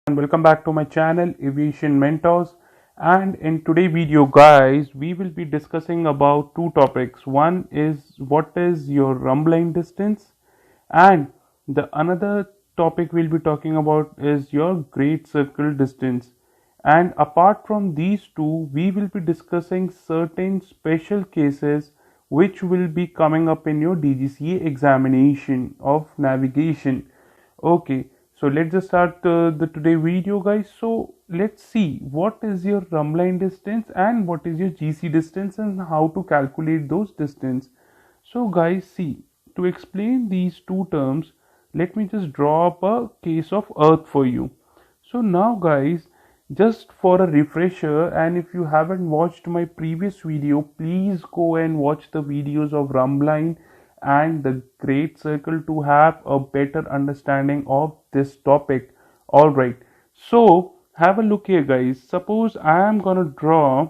and welcome back to my channel Aviation Mentors. And in today's video guys, we will be discussing about two topics. One is what is your rumbling distance, and the another topic we'll be talking about is your great circle distance. And apart from these two, we will be discussing certain special cases which will be coming up in your DGCA examination of navigation. Okay, so let's just start the today video guys. So let's see what is your rumline distance and what is your GC distance and how to calculate those distance. So guys, see, to explain these two terms, let me just draw up a case of earth for you. So now guys, just for a refresher, and if you haven't watched my previous video, please go and watch the videos of rumbline and the great circle to have a better understanding of this topic. All right, so have a look here guys. Suppose I am gonna draw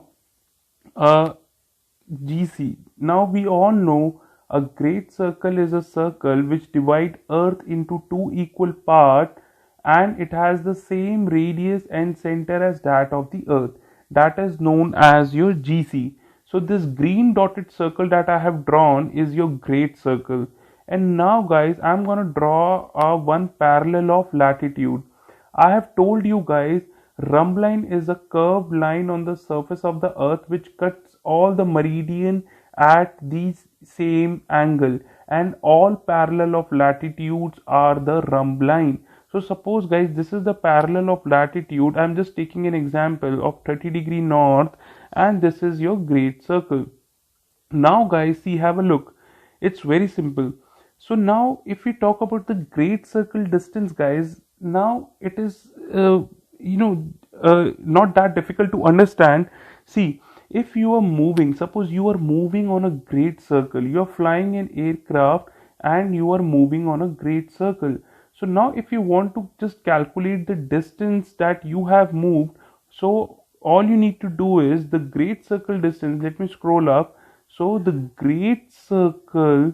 a GC. Now we all know a great circle is a circle which divides earth into two equal parts, and it has the same radius and center as that of the earth. That is known as your GC. So this green dotted circle that I have drawn is your great circle. And now guys, I'm gonna draw a one parallel of latitude. I have told you guys, rumbline is a curved line on the surface of the earth which cuts all the meridian at the same angle, and all parallel of latitudes are the rumbline. So suppose guys, this is the parallel of latitude. I'm just taking an example of 30° north, and this is your great circle. Now guys, see, have a look. It's very simple. So now if we talk about the great circle distance guys, now it is not that difficult to understand. See, if you are moving, suppose you are moving on a great circle, you are flying an aircraft and you are moving on a great circle. So now if you want to just calculate the distance that you have moved, so all you need to do is the great circle distance. Let me scroll up. So the great circle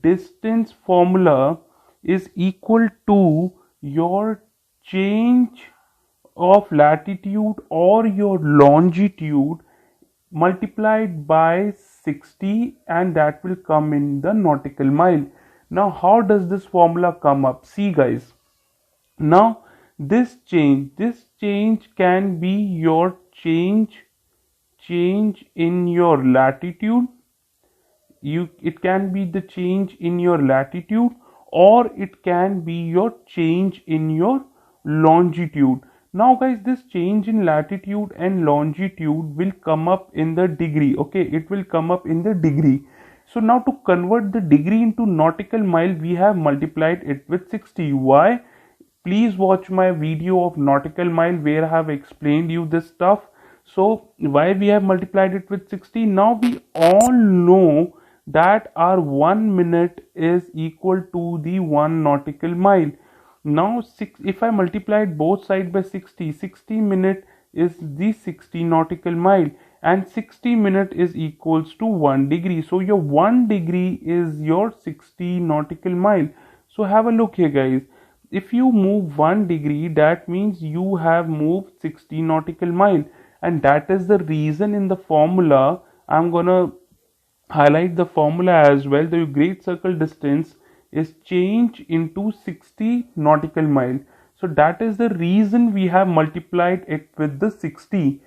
distance formula is equal to your change of latitude or your longitude multiplied by 60, and that will come in the nautical mile. Now how does this formula come up? See guys, now this change can be your change in your latitude. It can be the change in your latitude, or it can be your change in your longitude. Now guys, this change in latitude and longitude will come up in the degree. Okay, it will come up in the degree. So now to convert the degree into nautical mile, we have multiplied it with 60. Why? Please watch my video of nautical mile where I have explained you this stuff. So why we have multiplied it with 60? Now we all know that our 1 minute is equal to the 1 nautical mile. Now if I multiplied both sides by 60, 60 minute is the 60 nautical mile, and 60 minute is equals to 1 degree. So your 1 degree is your 60 nautical mile. So have a look here guys. If you move 1 degree, that means you have moved 60 nautical mile, and that is the reason in the formula I'm gonna highlight the formula as well. The great circle distance is change into 60 nautical mile. So that is the reason we have multiplied it with the 60.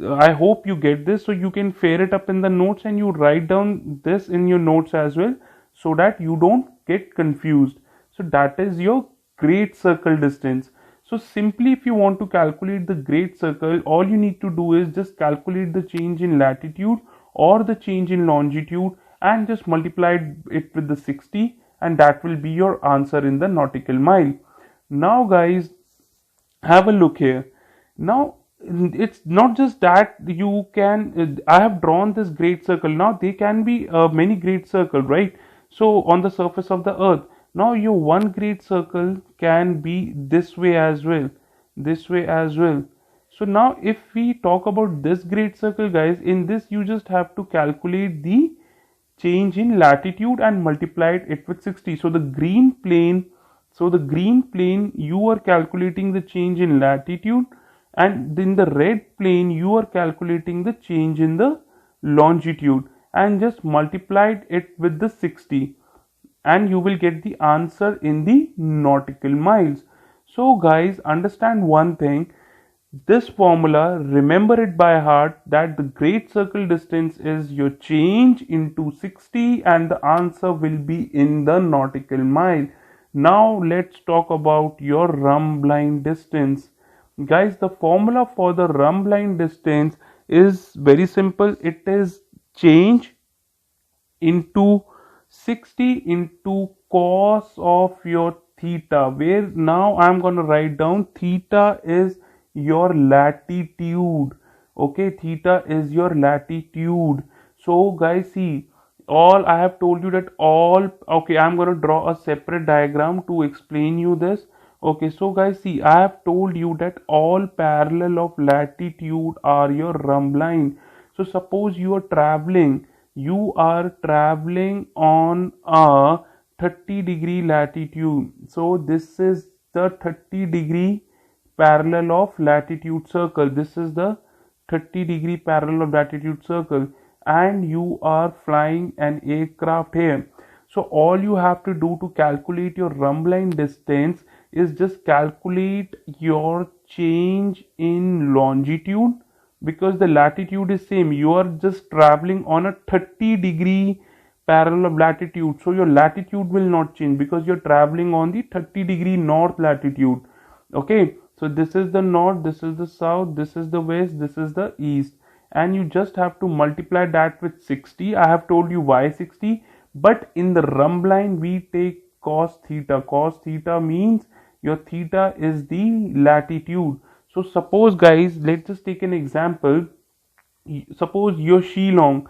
I hope you get this, so you can fare it up in the notes and you write down this in your notes as well, so that you don't get confused. So that is your great circle distance. So simply, if you want to calculate the great circle, all you need to do is just calculate the change in latitude or the change in longitude and just multiply it with the 60, and that will be your answer in the nautical mile. Now guys, have a look here. Now it's not just that you can I have drawn this great circle. Now they can be many great circle, right? So on the surface of the earth, now your one great circle can be this way as well, this way as well. So now if we talk about this great circle guys, in this you just have to calculate the change in latitude and multiplied it with 60. So the green plane So the green plane, you are calculating the change in latitude, and in the red plane, you are calculating the change in the longitude, and just multiplied it with the 60, and you will get the answer in the nautical miles. So guys, understand one thing, this formula, remember it by heart, that the great circle distance is your change into 60 and the answer will be in the nautical mile. Now let's talk about your rhumb line distance. Guys, the formula for the rhumb line distance is very simple. It is change into 60 into cos of your theta, where now I'm going to write down theta is your latitude. Okay, theta is your latitude. So guys, see, all I have told you that all, okay, I'm going to draw a separate diagram to explain you this. Okay, so guys, see, I have told you that all parallel of latitude are your rhumb line. So suppose you are traveling on a 30-degree latitude. So this is the 30-degree parallel of latitude circle. This is the 30-degree parallel of latitude circle, and you are flying an aircraft here. So all you have to do to calculate your rhumb line distance is just calculate your change in longitude, because the latitude is same. You are just traveling on a 30-degree parallel of latitude, so your latitude will not change because you're traveling on the 30-degree north latitude. Okay, so this is the north, this is the south, this is the west, this is the east, and you just have to multiply that with 60. I have told you why 60, but in the rhumb line we take cos theta. Cos theta means your theta is the latitude. So suppose guys, let's just take an example. Suppose your Shillong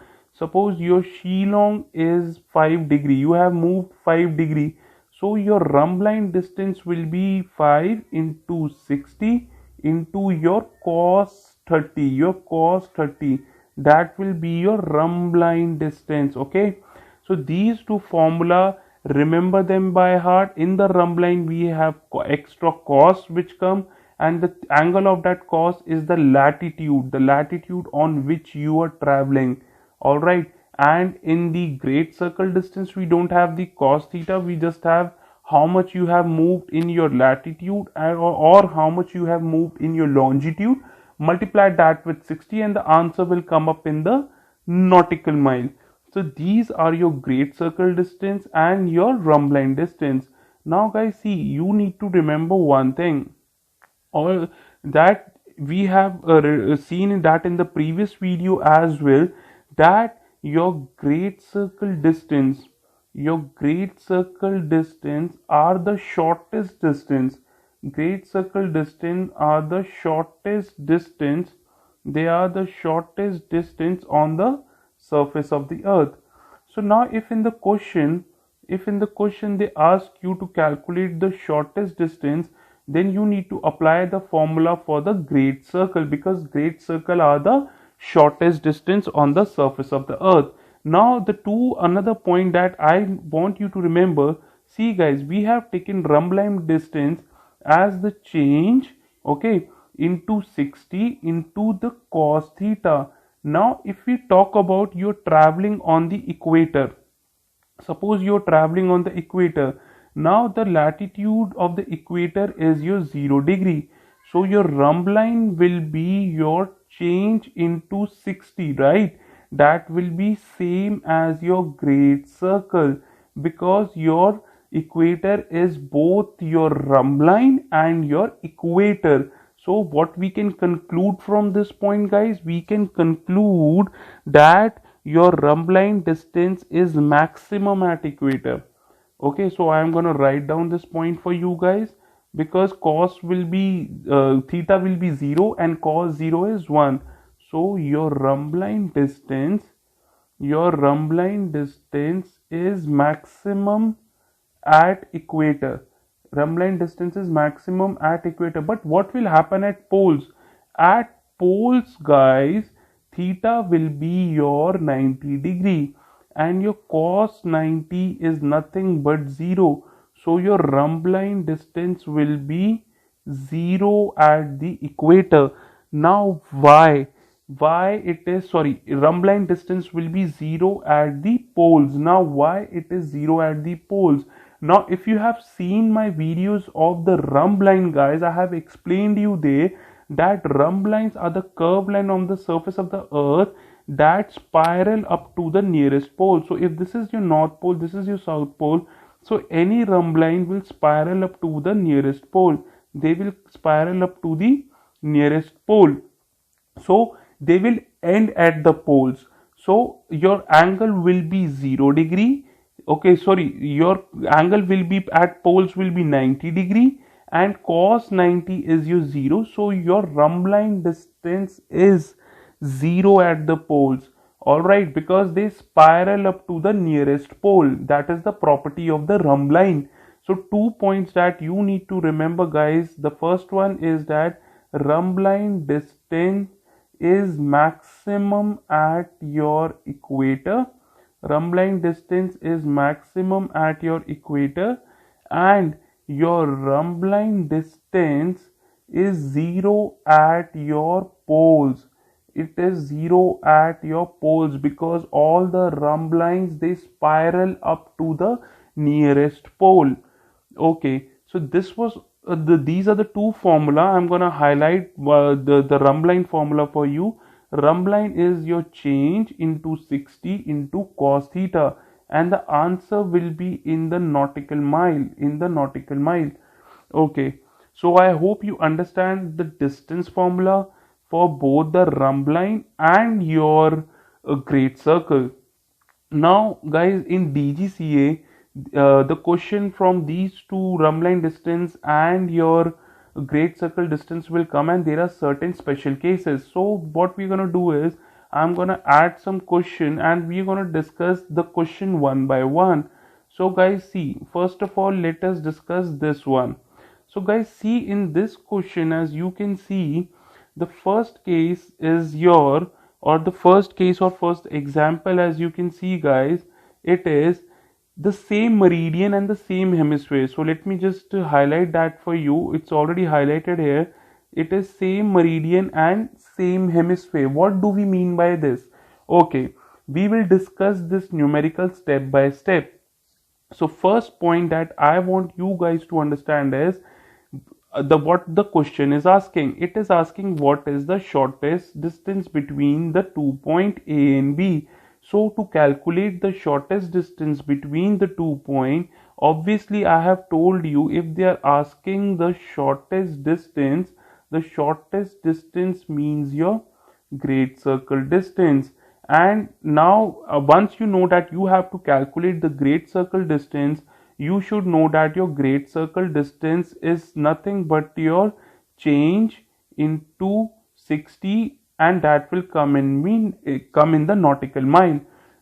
is 5 degree. You have moved 5 degree. So your rhumb line distance will be 5 into 60 into your cos 30. Your cos 30. That will be your rhumb line distance. Okay. So these two formula, remember them by heart. In the rhumb line we have extra cos which come, and the angle of that cos is the latitude on which you are traveling. All right, and in the great circle distance we don't have the cos theta, we just have how much you have moved in your latitude, or how much you have moved in your longitude. Multiply that with 60 and the answer will come up in the nautical mile. So these are your great circle distance and your rhumb line distance. Now guys, see, you need to remember one thing, or that we have seen that in the previous video as well, that your great circle distance are the shortest distance. Great circle distance are the shortest distance. They are the shortest distance on the surface of the earth. So now if in the question they ask you to calculate the shortest distance, then you need to apply the formula for the great circle, because great circle are the shortest distance on the surface of the earth. Now another point that I want you to remember, see guys, we have taken rhumb line distance as the change, okay, into 60 into the cos theta. Now if we talk about you're traveling on the equator, suppose you're traveling on the equator. Now the latitude of the equator is your 0 degree. So your rhumb line will be your change into 60, right? That will be same as your great circle, because your equator is both your rhumb line and your equator. So what we can conclude from this point guys, we can conclude that your rhumb line distance is maximum at equator. Okay, so I am going to write down this point for you guys, because cos will be theta will be 0 and cos 0 is 1. So your rhumb line distance is maximum at equator. Rhumb line distance is maximum at equator. But what will happen at poles? At poles guys, theta will be your 90 degree, and your cos 90 is nothing but 0. So your rumb line distance will be 0 at the equator. Now why it is, sorry, rumb line distance will be 0 at the poles. Now why it is 0 at the poles? Now if you have seen my videos of the rumb line, guys, I have explained you there that rumb lines are the curved line on the surface of the earth that spiral up to the nearest pole. So if this is your north pole, this is your south pole, so any rumb line will spiral up to the nearest pole. They will spiral up to the nearest pole. So they will end at the poles. So your angle will be 0 degree. Okay, sorry, your angle will be at poles will be 90 degree, and cos 90 is your 0. So your rumb line distance is 0 at the poles. Alright, because they spiral up to the nearest pole. That is the property of the rumb line. So 2 points that you need to remember, guys. The first one is that rumb line distance is maximum at your equator. Rumb line distance is maximum at your equator, and your rumb line distance is 0 at your poles. It is 0 at your poles because all the rumb lines, they spiral up to the nearest pole. Okay, so this was these are the two formula. I'm gonna highlight the rumb line formula for you. Rumb line is your change into 60 into cos theta, and the answer will be in the nautical mile. In the nautical mile. Okay, so I hope you understand the distance formula for both the rumb line and your great circle. Now, guys, in DGCA, the question from these two rumb line distance and your great circle distance will come, and there are certain special cases. So what we're gonna do is I'm gonna add some question and we're gonna discuss the question one by one. So guys, see, first of all, let us discuss this one. So guys, see, in this question, as you can see, the first case is your, or the first case or first example, as you can see, guys, it is the same meridian and the same hemisphere. So let me just highlight that for you. It's already highlighted here. It is same meridian and same hemisphere. What do we mean by this? Okay, we will discuss this numerical step by step. So first point that I want you guys to understand is what the question is asking. It is asking what is the shortest distance between the 2 point A and B. So to calculate the shortest distance between the 2 point, obviously I have told you, if they are asking the shortest distance, the shortest distance means your great circle distance. And now once you know that you have to calculate the great circle distance, you should know that your great circle distance is nothing but your change into 60, and that will come in the nautical mile.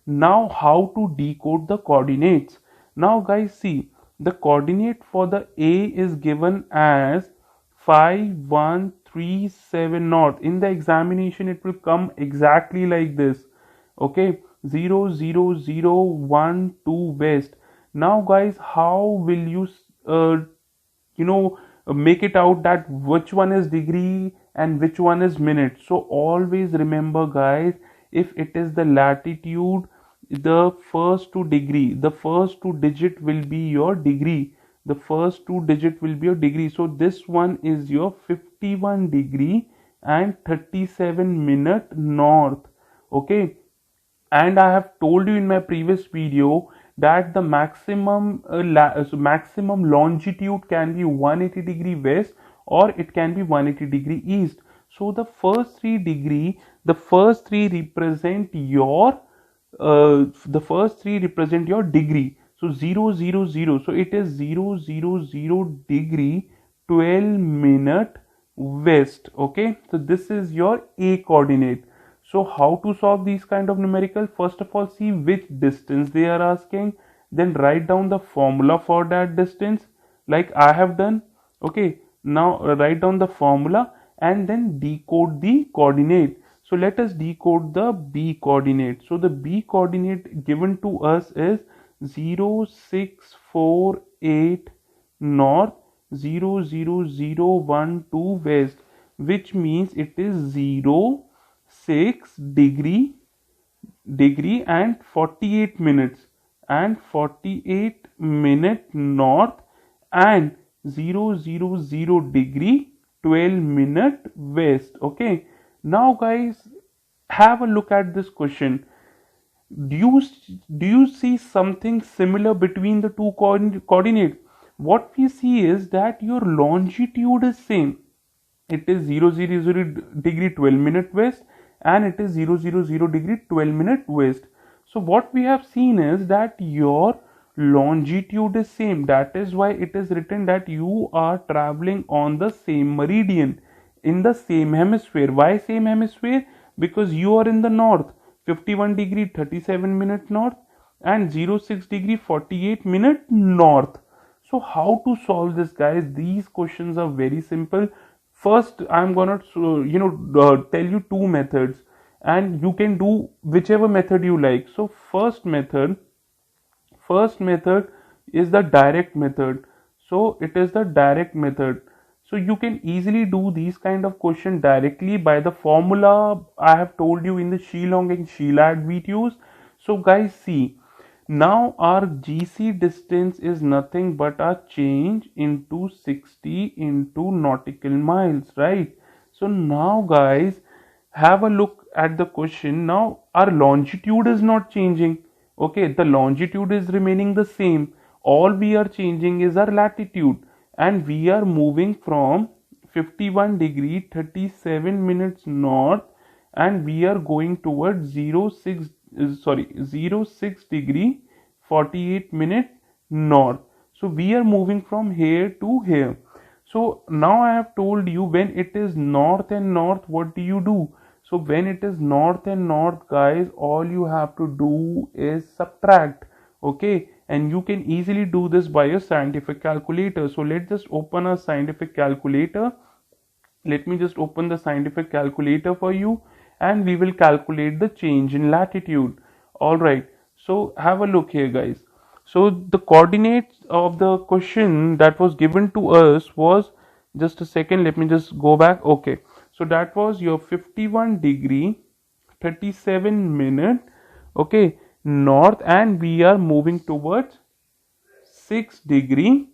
Now how to decode the coordinates? Now guys, see, the coordinate for the A is given as 5137 north. In the examination it will come exactly like this. Okay, 00012 west. Now guys, how will you make it out that which one is degree and which one is minute? So always remember, guys, if it is the latitude, the first two digit will be your degree. The first two digit will be your degree. So this one is your 51 degree and 37 minute north. Okay, and I have told you in my previous video that the maximum longitude can be 180 degree west, or it can be 180 degree east. So the first three represent your degree. So 000, so it is 000 degree 12 minute west. Okay, so this is your A coordinate. So how to solve these kind of numerical? First of all, see which distance they are asking, then write down the formula for that distance like I have done. Okay, now write down the formula and then decode the coordinate. So let us decode the B coordinate. So the B coordinate given to us is 0648 8 north, 00012 west, which means it is 06 degree and 48 minutes and 48 minute north and 000 degree 12 minute west. Okay, now guys, have a look at this question. Do you see something similar between the two coordinates? What we see is that your longitude is same. It is 000 degree 12 minute west and it is 000 degree 12 minute west. So what we have seen is that your longitude is same. That is why it is written that you are traveling on the same meridian, in the same hemisphere. Why same hemisphere? Because you are in the north, 51 degree 37 minute north and 06 degree 48 minute north. So how to solve this, guys? These questions are very simple. First, I'm gonna tell you two methods, and you can do whichever method you like. So first method is the direct method. So it is the direct method. So you can easily do these kind of question directly by the formula I have told you in the Shillong and Shillad videos. So guys, see, now our GC distance is nothing but a change into 60 into nautical miles, right? So now guys, have a look at the question. Now our longitude is not changing. Okay, the longitude is remaining the same. All we are changing is our latitude, and we are moving from 51 degree 37 minutes north and we are going towards 06 degree 48 minute north. So we are moving from here to here. So now I have told you, when it is north and north, what do you do? So when it is north and north, guys, all you have to do is subtract. Okay, and you can easily do this by a scientific calculator. So let's just open a scientific calculator. Let me just open the scientific calculator for you, and we will calculate the change in latitude. All right, so have a look here, guys. So the coordinates of the question that was given to us was, just a second, let me just go back. Okay, so that was your 51 degree 37 minute, okay, north, and we are moving towards 6 degree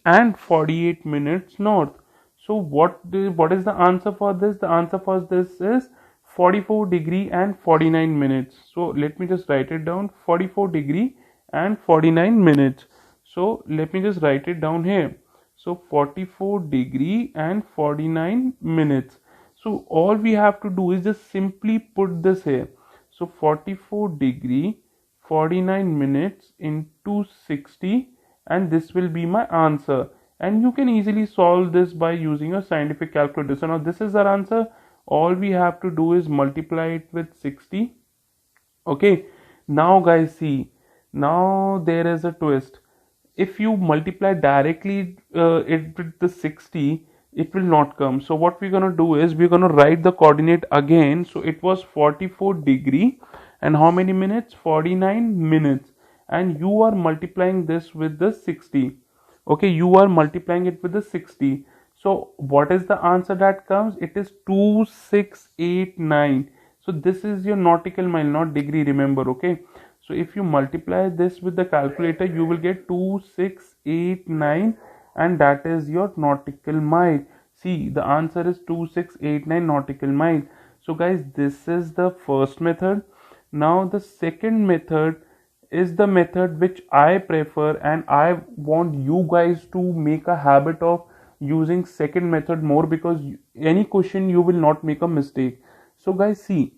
and 48 minutes north. So what is the answer for this? The answer for this is 44 degree and 49 minutes. So let me just write it down, 44 degree and 49 minutes. So let me just write it down here. So 44 degree and 49 minutes. So all we have to do is just simply put this here. So 44 degree 49 minutes into 60, and this will be my answer. And you can easily solve this by using a scientific calculator. So now this is our answer. All we have to do is multiply it with 60. Okay, now guys, see, now there is a twist. If you multiply directly it with the 60, it will not come. So what we're gonna do is we're gonna write the coordinate again. So it was 44 degree and how many minutes? 49 minutes. And you are multiplying this with the 60. Okay, you are multiplying it with the 60. So what is the answer that comes? It is 2689. So this is your nautical mile, not degree, remember. Okay, so if you multiply this with the calculator, you will get 2689, and that is your nautical mile. See, the answer is 2689 nautical mile. So guys, this is the first method. Now the second method is the method which I prefer, and I want you guys to make a habit of using second method more, because any question you will not make a mistake. So guys, see,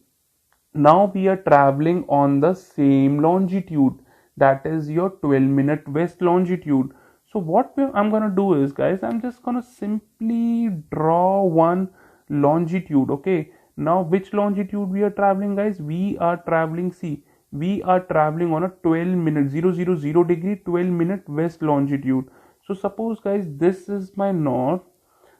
now we are traveling on the same longitude, that is your 12-minute west longitude. So what I'm gonna do is, guys, I'm just gonna simply draw one longitude. Okay, now which longitude we are traveling, guys? We are traveling, see, we are traveling on a 12-minute 000 degree 12-minute west longitude. So suppose, guys, this is my north,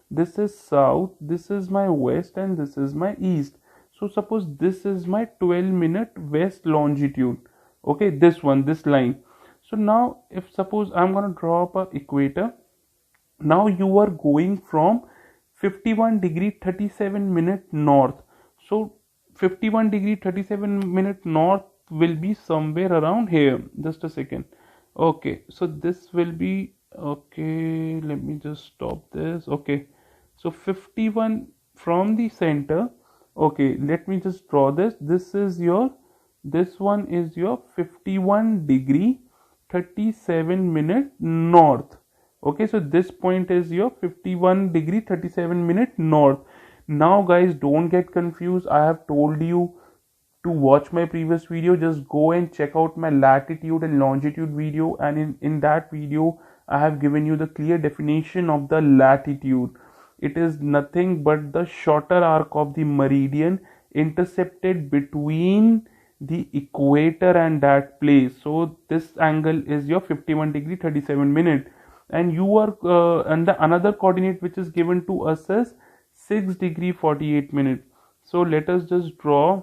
this is south, this is my west, and this is my east. So suppose this is my 12-minute west longitude. Okay, this one, this line. So now if suppose I'm going to draw up a equator, now you are going from 51 degree 37 minute north. So 51 degree 37 minute north will be somewhere around here. Just a second. Okay, so this will be, okay, let me just stop this. Okay, so 51 from the center. Okay, let me just draw this. This one is your 51 degree 37 minute north. Okay, so this point is your 51 degree 37 minute north. Now guys, don't get confused. I have told you to watch my previous video. Just go and check out my latitude and longitude video, and in that video I have given you the clear definition of the latitude. It is nothing but the shorter arc of the meridian intercepted between the equator and that place. So this angle is your 51 degree 37 minute, and you are and the another coordinate which is given to us is 6 degree 48 minute. So let us just draw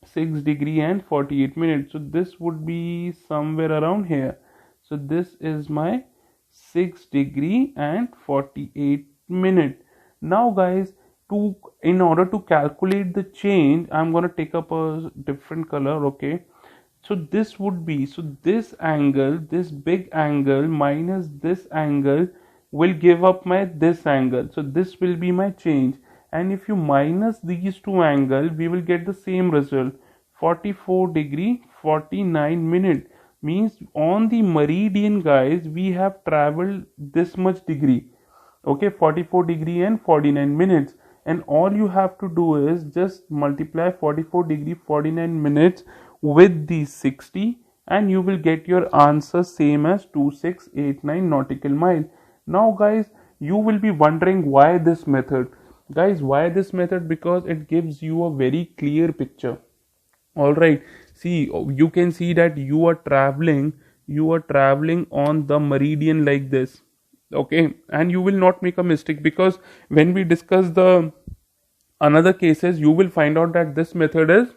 6 degree and 48 minutes. So this would be somewhere around here. So this is my 6 degree and 48 minute. Now guys, in order to calculate the change, I'm going to take up a different color. Okay, so this would be, so this angle, this big angle minus this angle will give up my this angle. So this will be my change, and if you minus these two angles, we will get the same result. 44 degree 49 minute means on the meridian guys, we have traveled this much degree. Okay, 44 degree and 49 minutes, and all you have to do is just multiply 44 degree 49 minutes with the 60, and you will get your answer same as 2689 nautical mile. Now guys, you will be wondering why this method. Guys, why this method? Because it gives you a very clear picture. All right, see, you can see that you are traveling on the meridian like this. Okay, and you will not make a mistake, because when we discuss the another cases, you will find out that this method is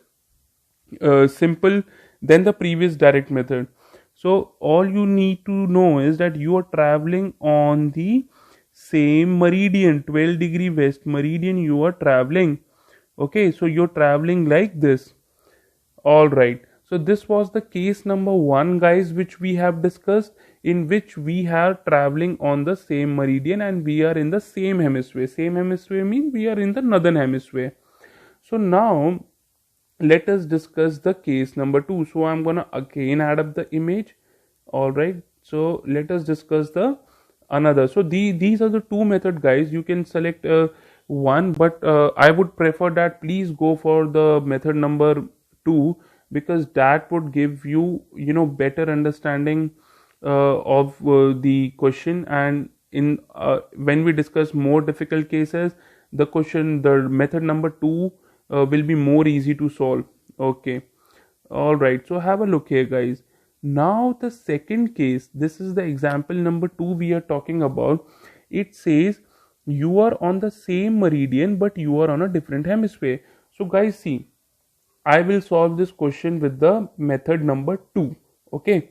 simple than the previous direct method. So all you need to know is that you are traveling on the same meridian, 12 degree west meridian you are traveling. Okay, so you're traveling like this. All right, so this was the case number 1 guys, which we have discussed, in which we are traveling on the same meridian and we are in the same hemisphere. Same hemisphere means we are in the northern hemisphere. So now let us discuss the case number 2. So I'm gonna again add up the image. All right, so let us discuss the another. So these are the two method guys. You can select one, but I would prefer that please go for the method number 2, because that would give you better understanding of the question, and in when we discuss more difficult cases, the method number 2 will be more easy to solve. Okay, all right, so have a look here guys. Now the second case, this is the example number 2 we are talking about. It says you are on the same meridian but you are on a different hemisphere. So guys, see, I will solve this question with the method number 2. Okay,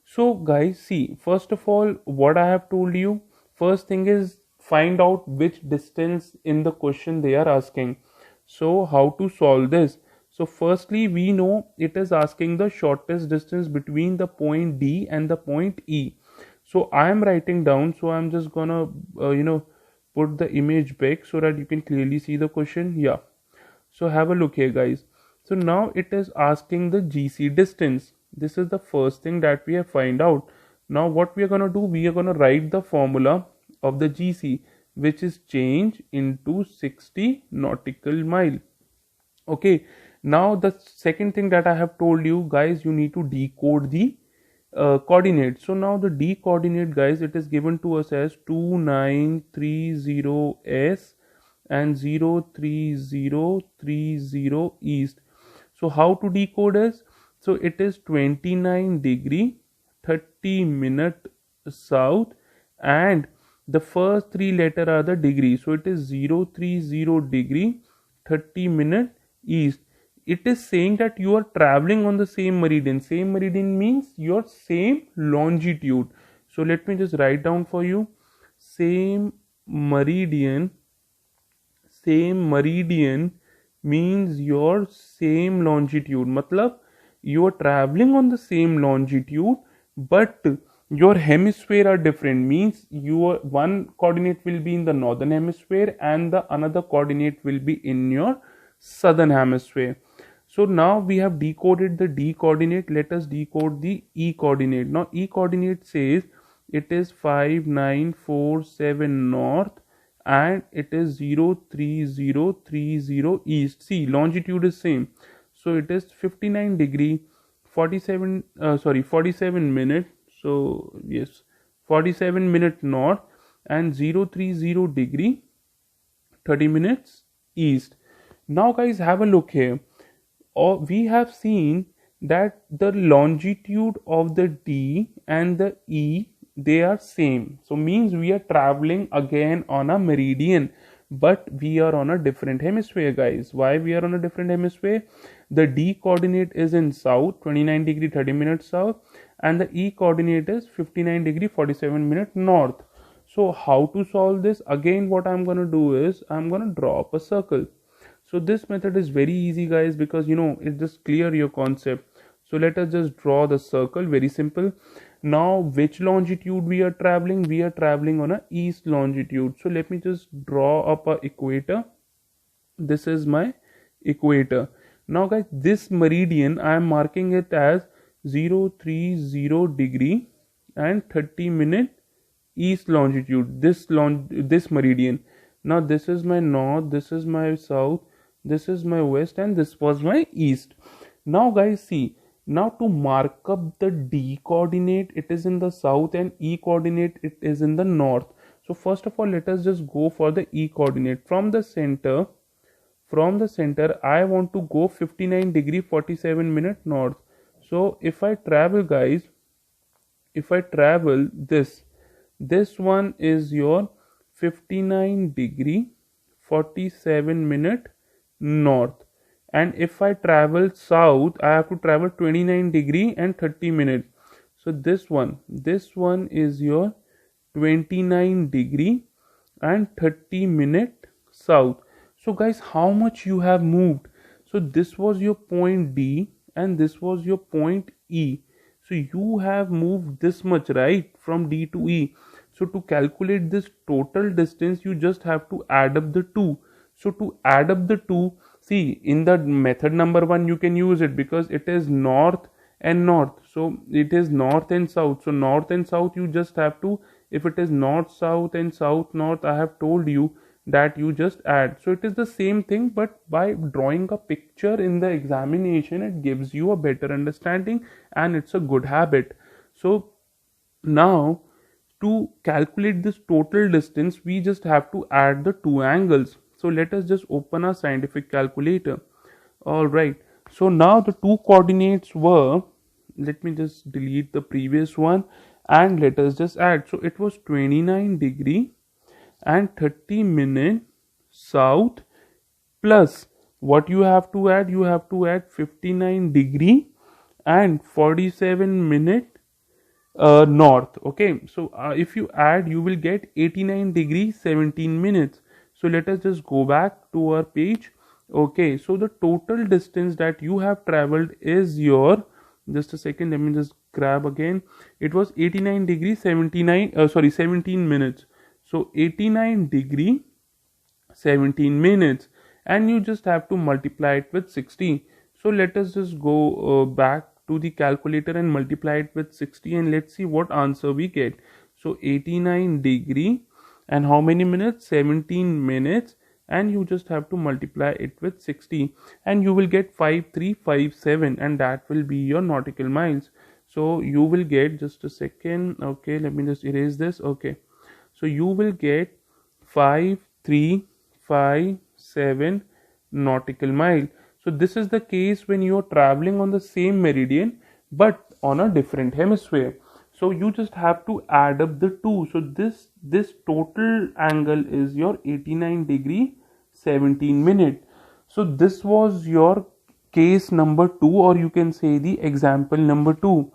so guys, see, first of all, what I have told you, first thing is find out which distance in the question they are asking. So how to solve this? So firstly, we know it is asking the shortest distance between the point D and the point E. So I am writing down, so I'm just gonna put the image back so that you can clearly see the question. Yeah, so have a look here guys. So now it is asking the GC distance. This is the first thing that we have find out. Now what we are going to do, we are going to write the formula of the GC, which is change into 60 nautical mile. Okay, now the second thing that I have told you guys, you need to decode the coordinate. So now the D coordinate guys, it is given to us as 2930S and 03030 east. So how to decode is, so it is 29 degree 30 minute south, and the first 3 letter are the degree. So it is 030 degree 30 minute east. it is saying that you are traveling on the same meridian. Same meridian means your same longitude. So let me just write down for you. Same meridian means your same longitude. Matlab you are traveling on the same longitude, but your hemisphere are different. Means your one coordinate will be in the northern hemisphere and the another coordinate will be in your southern hemisphere. So now we have decoded the D coordinate. Let us decode the E coordinate. Now E coordinate says it is 5947 north and it is 03030 east. See, longitude is same. So it is 59 degree 47 minute. So yes, 47 minute north and 030 degree 30 minutes east. Now guys, have a look here. We have seen that the longitude of the D and the E, they are same. So means we are traveling again on a meridian, but we are on a different hemisphere, guys. Why we are on a different hemisphere? The D coordinate is in south, 29 degree 30 minutes south, and the E coordinate is 59 degree 47 minute north. So how to solve this? Again, what I'm going to do is I'm going to draw up a circle. So this method is very easy, guys, because it just clear your concept. So let us just draw the circle. Very simple. Now which longitude we are traveling? We are traveling on a east longitude. So let me just draw up a equator. This is my equator. Now guys, this meridian I am marking it as 030 degree and 30 minute east longitude. This meridian. Now this is my north, this is my south, this is my west, and this was my east. Now guys, see, now to mark up the D coordinate, it is in the south, and E coordinate, it is in the north. So first of all, let us just go for the E coordinate. From the center I want to go 59 degree 47 minute north. So if I travel, guys, this one is your 59 degree 47 minute north, and if I travel south I have to travel 29 degree and 30 minutes. So this one is your 29 degree and 30 minute south. So guys, how much you have moved? So this was your point D and this was your point E. So you have moved this much, right, from D to E. So to calculate this total distance, you just have to add up the two. So to add up the two, see, in the method number 1 you can use it because it is north and north. So it is north and south. So north and south you just have to, if it is north south and south north, I have told you that you just add. So it is the same thing, but by drawing a picture in the examination, it gives you a better understanding and it's a good habit. So now to calculate this total distance, we just have to add the two angles. So let us just open our scientific calculator. Alright, so now the two coordinates were, let me just delete the previous one and let us just add. So it was 29 degree and 30 minute south, plus what you have to add? You have to add 59 degree and 47 minute north. Okay, so if you add, you will get 89 degree 17 minutes. So let us just go back to our page. Okay, so the total distance that you have traveled is your, just a second, let me just grab again. It was 89 degree 17 minutes. So 89 degree 17 minutes, and you just have to multiply it with 60. So let us just go back to the calculator and multiply it with 60, and let's see what answer we get. So 89 degree and how many minutes? 17 minutes, and you just have to multiply it with 60 and you will get 5357, and that will be your nautical miles. So you will get, just a second, okay, let me just erase this. Okay, so you will get 5357 nautical mile. So this is the case when you are traveling on the same meridian but on a different hemisphere. So you just have to add up the two. So this total angle is your 89 degree 17 minute. So this was your case number 2, or you can say the example number 2.